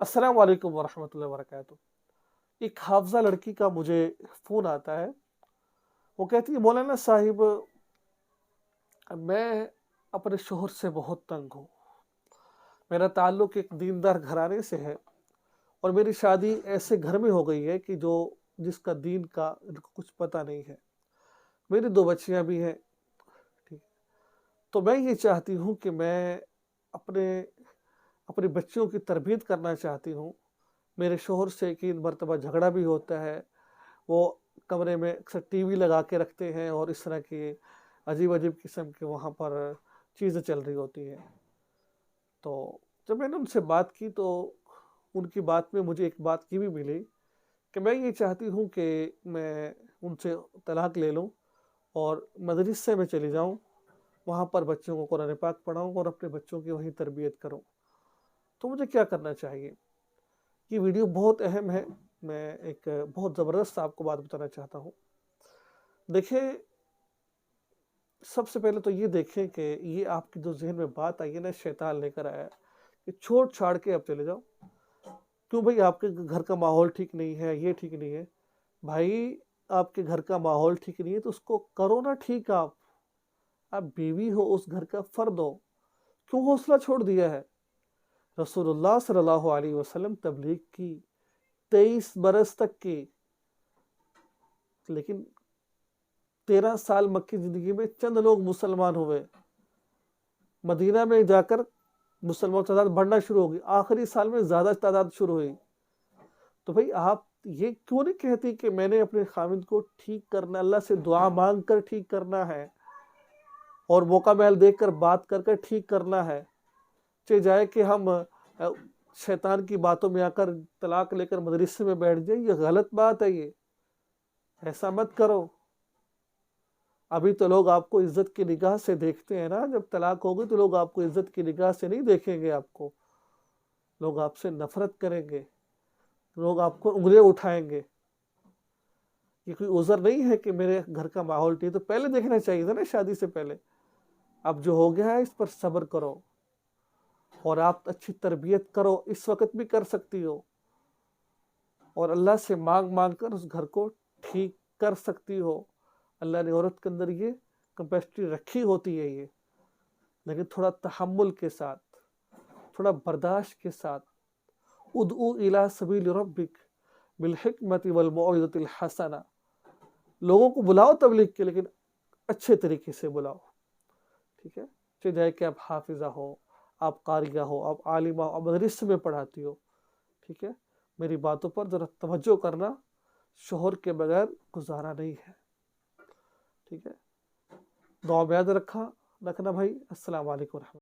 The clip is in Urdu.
السلام علیکم ورحمۃ اللہ وبرکاتہ۔ ایک حافظہ لڑکی کا مجھے فون آتا ہے۔ وہ کہتی ہے مولانا صاحب، میں اپنے شوہر سے بہت تنگ ہوں۔ میرا تعلق ایک دیندار گھرانے سے ہے اور میری شادی ایسے گھر میں ہو گئی ہے کہ جس کا دین کا ان کو کچھ پتہ نہیں ہے۔ میری 2 بچیاں بھی ہیں، ٹھیک۔ تو میں یہ چاہتی ہوں کہ میں اپنے اپنی بچیوں کی تربیت کرنا چاہتی ہوں۔ میرے شوہر سے 1 مرتبہ جھگڑا بھی ہوتا ہے۔ وہ کمرے میں اکثر ٹی وی لگا کے رکھتے ہیں اور اس طرح کی عجیب عجیب قسم کے وہاں پر چیزیں چل رہی ہوتی ہیں۔ تو جب میں نے ان سے بات کی تو ان کی بات میں مجھے ایک بات کی بھی ملی کہ میں یہ چاہتی ہوں کہ میں ان سے طلاق لے لوں اور مدرسے میں چلی جاؤں، وہاں پر بچوں کو قرآن پاک پڑھاؤں اور اپنے بچوں کی وہیں تربیت کروں۔ تو مجھے کیا کرنا چاہیے؟ یہ ویڈیو بہت اہم ہے۔ میں ایک بہت زبردست آپ کو بات بتانا چاہتا ہوں۔ دیکھیں، سب سے پہلے تو یہ دیکھیں کہ یہ آپ کی جو ذہن میں بات آئی ہے نا، شیطان لے کر آیا ہے کہ چھوڑ چھاڑ کے اب چلے جاؤ۔ کیوں بھائی؟ آپ کے گھر کا ماحول ٹھیک نہیں ہے، یہ ٹھیک نہیں ہے۔ بھائی، آپ کے گھر کا ماحول ٹھیک نہیں ہے تو اس کو کرو نا ٹھیک۔ آپ بیوی ہو، اس گھر کا فرد ہو، کیوں حوصلہ چھوڑ دیا ہے؟ رسول اللہ صلی اللہ علیہ وسلم تبلیغ کی 23 برس تک کی، لیکن 13 سال مکی زندگی میں چند لوگ مسلمان ہوئے۔ مدینہ میں جا کر مسلمان تعداد بڑھنا شروع ہوگی، آخری سال میں زیادہ تعداد شروع ہوئی۔ تو بھئی آپ یہ کیوں نہیں کہتی کہ میں نے اپنے خاوند کو ٹھیک کرنا، اللہ سے دعا مانگ کر ٹھیک کرنا ہے اور موقع محل دیکھ کر بات کر ٹھیک کرنا ہے؟ چاہے جائے کہ ہم شیطان کی باتوں میں آ کر طلاق لے کر مدرسے میں بیٹھ جائیں، یہ غلط بات ہے۔ یہ ایسا مت کرو۔ ابھی تو لوگ آپ کو عزت کی نگاہ سے دیکھتے ہیں نا، جب طلاق ہوگی تو لوگ آپ کو عزت کی نگاہ سے نہیں دیکھیں گے۔ آپ کو لوگ آپ سے نفرت کریں گے، لوگ آپ کو انگلیاں اٹھائیں گے۔ یہ کوئی عذر نہیں ہے کہ میرے گھر کا ماحول ٹھیک، تو پہلے دیکھنا چاہیے تھا نا، شادی سے پہلے۔ اب جو ہو گیا ہے اس پر صبر کرو اور آپ اچھی تربیت کرو، اس وقت بھی کر سکتی ہو، اور اللہ سے مانگ کر اس گھر کو ٹھیک کر سکتی ہو۔ اللہ نے عورت کے اندر یہ کیپیسٹی رکھی ہوتی ہے، یہ لیکن تھوڑا تحمل کے ساتھ، تھوڑا برداشت کے ساتھ۔ ادعو الی سبیل ربک بالحکمت والموعظۃ الحسنہ، لوگوں کو بلاؤ تبلیغ کے، لیکن اچھے طریقے سے بلاؤ، ٹھیک ہے؟ چاہے جائے کہ آپ حافظہ ہو، آپ قاریہ ہو، آپ عالمہ ہو، آپ مدرسے میں پڑھاتی ہو، ٹھیک ہے؟ میری باتوں پر ذرا توجہ کرنا، شوہر کے بغیر گزارا نہیں ہے، ٹھیک ہے؟ دعا میں یاد رکھنا بھائی۔ السلام علیکم ورحمۃ اللہ۔